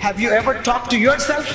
Have you ever talked to yourself?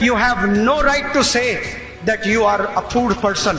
You have no right to say that you are a poor person.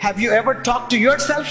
Have you ever talked to yourself?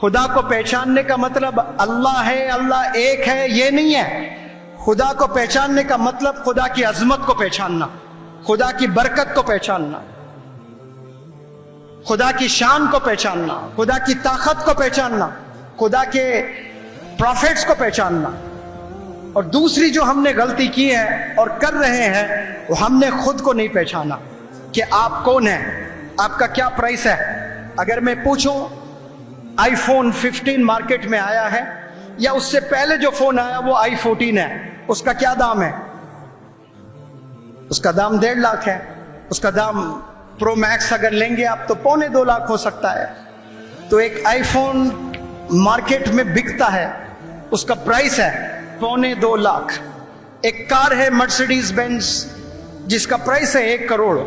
خدا کو پہچاننے کا مطلب اللہ ہے، اللہ ایک ہے، یہ نہیں ہے. خدا کو پہچاننے کا مطلب خدا کی عظمت کو پہچاننا، خدا کی برکت کو پہچاننا، خدا کی شان کو پہچاننا، خدا کی طاقت کو پہچاننا، خدا کے پروفیٹس کو پہچاننا. اور دوسری جو ہم نے غلطی کی ہے اور کر رہے ہیں، وہ ہم نے خود کو نہیں پہچانا کہ آپ کون ہیں، آپ کا کیا پرائس ہے. اگر میں پوچھوں آئی فون 15 مارکیٹ میں آیا ہے، یا اس سے پہلے جو فون آیا وہ آئی 14 ہے، اس کا کیا دام ہے؟ اس کا دام 1.5 لاکھ ہے. اس کا دام پرو میکس اگر لیں گے آپ تو 1.25 لاکھ ہو سکتا ہے. تو ایک آئی فون مارکیٹ میں بکتا ہے، اس کا پرائس ہے 1.25 لاکھ. ایک کار ہے مرسیڈیز بینز جس کا پرائس ہے 1 کروڑ.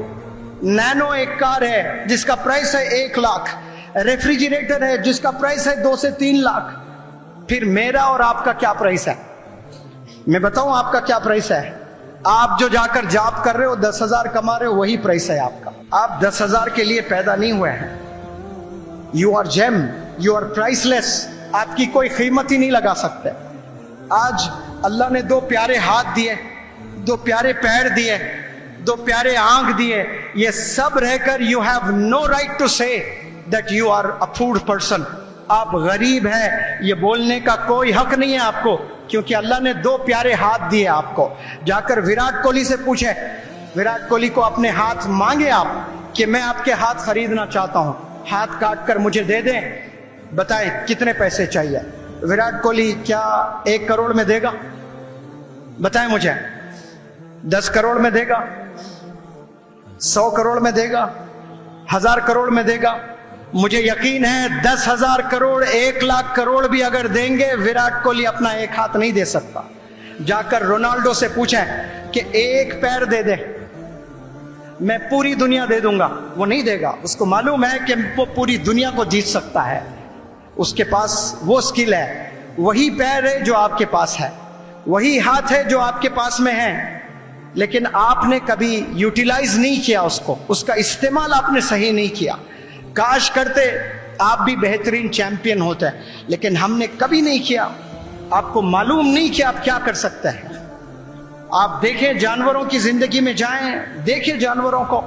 نینو ایک کار ہے جس کا پرائس ہے 1 لاکھ. ریفریجریٹر ہے جس کا پرائس ہے 2 سے 3 لاکھ. پھر میرا اور آپ کا کیا پرائس ہے؟ میں بتاؤں آپ کا کیا پرائس ہے؟ آپ جو جا کر جاب کر رہے ہو 10,000 کما رہے ہو، وہی پرائس ہے آپ کا. آپ 10,000 کے لیے پیدا نہیں ہوئے ہیں. You are gem, you are priceless. آپ کی کوئی قیمت ہی نہیں لگا سکتے. آج اللہ نے 2 پیارے ہاتھ دیے، 2 پیارے پیر دیے، 2 پیارے آنکھ دیے. یہ سب رہ کر you have no right to say that you are a poor person. آپ غریب ہیں، یہ بولنے کا کوئی حق نہیں ہے آپ کو، کیونکہ اللہ نے 2 پیارے ہاتھ دیے آپ کو. جا کر وراٹ کوہلی سے پوچھیں، وراٹ کوہلی کو اپنے ہاتھ مانگے آپ کہ میں آپ کے ہاتھ خریدنا چاہتا ہوں، ہاتھ کاٹ کر مجھے دے دیں، بتائیں کتنے پیسے چاہیے. وراٹ کوہلی کیا 1 کروڑ میں دے گا؟ بتائیں مجھے. 10 کروڑ میں دے گا؟ 100 کروڑ میں دے گا؟ 1000 کروڑ میں دے گا؟ مجھے یقین ہے 10,000 کروڑ 1 لاکھ کروڑ بھی اگر دیں گے، وراٹ کوہلی اپنا 1 ہاتھ نہیں دے سکتا. جا کر رونالڈو سے پوچھیں کہ 1 پیر دے دے، میں پوری دنیا دے دوں گا. وہ نہیں دے گا. اس کو معلوم ہے کہ وہ پوری دنیا کو جیت سکتا ہے. اس کے پاس وہ سکل ہے. وہی پیر ہے جو آپ کے پاس ہے، وہی ہاتھ ہے جو آپ کے پاس میں ہے، لیکن آپ نے کبھی یوٹیلائز نہیں کیا اس کو، اس کا استعمال آپ نے صحیح نہیں کیا. کاش کرتے آپ بھی بہترین چیمپئن ہوتے ہیں، لیکن ہم نے کبھی نہیں کیا. آپ کو معلوم نہیں کہ آپ کیا کر سکتے ہیں. آپ دیکھیں جانوروں کی زندگی میں جائیں، دیکھیں جانوروں کو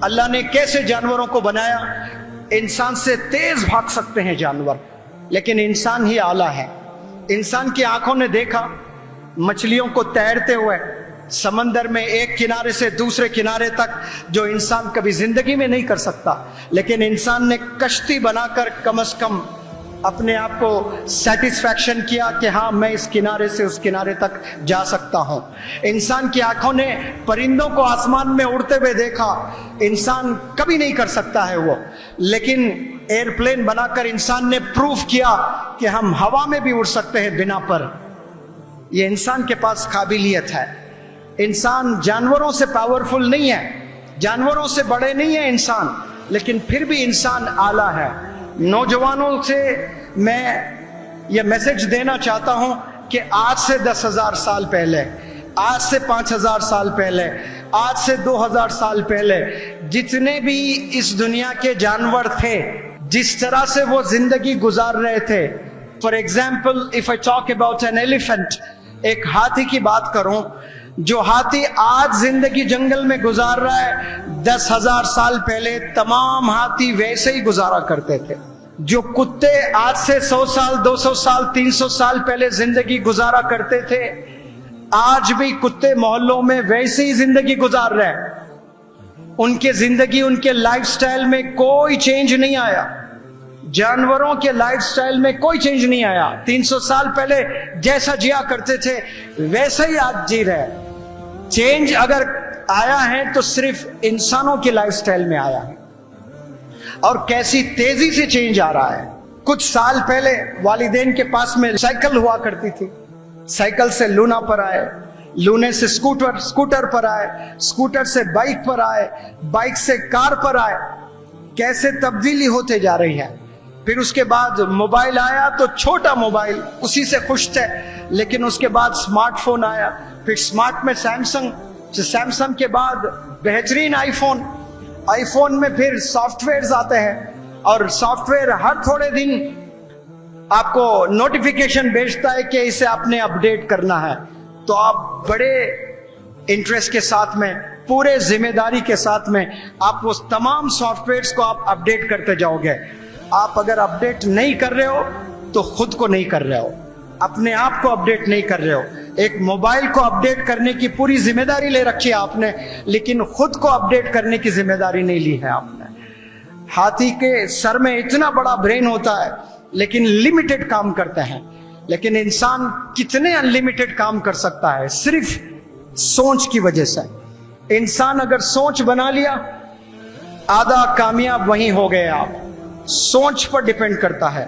اللہ نے کیسے جانوروں کو بنایا. انسان سے تیز بھاگ سکتے ہیں جانور، لیکن انسان ہی اعلیٰ ہے. انسان کی آنکھوں نے دیکھا مچھلیوں کو تیرتے ہوئے سمندر میں ایک کنارے سے دوسرے کنارے تک، جو انسان کبھی زندگی میں نہیں کر سکتا. لیکن انسان نے کشتی بنا کر کم از کم اپنے آپ کو سیٹسفیکشن کیا کہ ہاں میں اس کنارے سے اس کنارے تک جا سکتا ہوں. انسان کی آنکھوں نے پرندوں کو آسمان میں اڑتے ہوئے دیکھا. انسان کبھی نہیں کر سکتا ہے وہ، لیکن ایئرپلین بنا کر انسان نے پروف کیا کہ ہم ہوا میں بھی اڑ سکتے ہیں بنا پر. یہ انسان کے پاس قابلیت ہے. انسان جانوروں سے پاورفل نہیں ہے، جانوروں سے بڑے نہیں ہے انسان، لیکن پھر بھی انسان اعلیٰ ہے. نوجوانوں سے میں یہ میسج دینا چاہتا ہوں کہ آج سے 10,000 سال پہلے، آج سے 5,000 سال پہلے، آج سے 2,000 سال پہلے جتنے بھی اس دنیا کے جانور تھے، جس طرح سے وہ زندگی گزار رہے تھے. For example if I talk about an elephant، ایک ہاتھی کی بات کروں، جو ہاتھی آج زندگی جنگل میں گزار رہا ہے، 10,000 سال پہلے تمام ہاتھی ویسے ہی گزارا کرتے تھے. جو کتے آج سے 100 سال 200 سال 300 سال پہلے زندگی گزارا کرتے تھے، آج بھی کتے محلوں میں ویسے ہی زندگی گزار رہے ہیں. ان کے زندگی، ان کے لائف سٹائل میں کوئی چینج نہیں آیا. جانوروں کے لائف سٹائل میں کوئی چینج نہیں آیا. 300 سال پہلے جیسا جیا کرتے تھے ویسا ہی آج جی رہے. چینج اگر آیا ہے تو صرف انسانوں کے لائف سٹائل میں آیا ہے، اور کیسی تیزی سے چینج آ رہا ہے. کچھ سال پہلے والدین کے پاس میں سائیکل ہوا کرتی تھی، سائیکل سے لونا پر آئے، لونے سے سکوٹر پر آئے، سکوٹر سے بائک پر آئے، بائک سے کار پر آئے. کیسے تبدیلی ہوتے جا رہی ہے. پھر اس کے بعد موبائل آیا تو چھوٹا موبائل، اسی سے خوش تھے، لیکن اس کے بعد سمارٹ فون آیا. پھر سمارٹ میں سیمسنگ کے بعد بہترین آئی فون میں پھر سافٹ ویئرز آتے ہیں، اور سافٹ ویئر ہر تھوڑے دن آپ کو نوٹیفیکیشن بھیجتا ہے کہ اسے آپ نے اپڈیٹ کرنا ہے، تو آپ بڑے انٹرسٹ کے ساتھ میں، پورے ذمہ داری کے ساتھ میں آپ وہ تمام سافٹ ویئرس کو آپ اپڈیٹ کرتے جاؤ گے۔ آپ اگر اپڈیٹ نہیں کر رہے ہو تو خود کو نہیں کر رہے ہو، اپنے آپ کو اپڈیٹ نہیں کر رہے ہو۔ ایک موبائل کو اپڈیٹ کرنے کی پوری ذمہ داری لے رکھی ہے آپ نے، لیکن خود کو اپڈیٹ کرنے کی ذمہ داری نہیں لی ہے آپ نے۔ ہاتھی کے سر میں اتنا بڑا برین ہوتا ہے لیکن لمیٹڈ کام کرتے ہیں، لیکن انسان کتنے ان لمیٹڈ کام کر سکتا ہے؟ صرف سوچ کی وجہ سے۔ انسان اگر سوچ بنا لیا، آدھا کامیاب وہیں ہو گئے آپ۔ سوچ پر ڈیپینڈ کرتا ہے۔